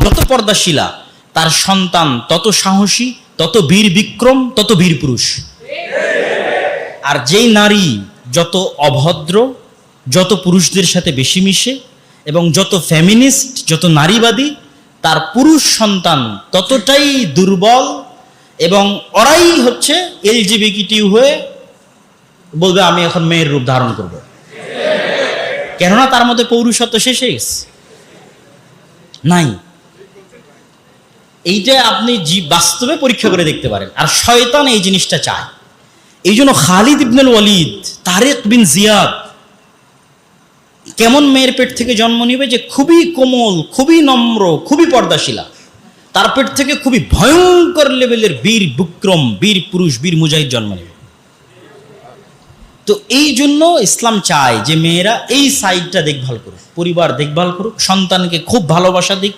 যত পর্দাশীলা তার সন্তান তত সাহসী, তত বীর বিক্রম, তত বীর পুরুষ। আর যেই নারী যত অভদ্র, যত পুরুষদের সাথে বেশি মিশে এবং যত ফেমিনিস্ট, যত নারীবাদী, তার পুরুষ সন্তান ততটাই দুর্বল এবং ওরাই হচ্ছে এলজিবিটি হয়ে বলবে আমি এখন মেয়ের রূপ ধারণ করব, কেননা তার মধ্যে পৌরুষত্ব শেষ হয়ে গেছে, নাই। এইটা আপনি বাস্তবে পরীক্ষা করে দেখতে পারেন। আর শয়তান এই জিনিসটা চায়। এই জন্য খালিদ ইবনুল ওয়ালিদ, তারেক বিন জিয়াদ কেমন মেয়ের পেট থেকে জন্ম নিবে যে খুবই কোমল, খুবই নম্র, খুবই পর্দাশীলা, তার পেট থেকে খুবই ভয়ঙ্কর লেভেলের বীর বিক্রম, বীর পুরুষ, বীর মুজাহিদ জন্ম নেবে। তো এই জন্য ইসলাম চায় যে মেয়েরা এই সাইডটা দেখভাল করুক, পরিবার দেখভাল করুক, সন্তানকে খুব ভালোবাসা দিক।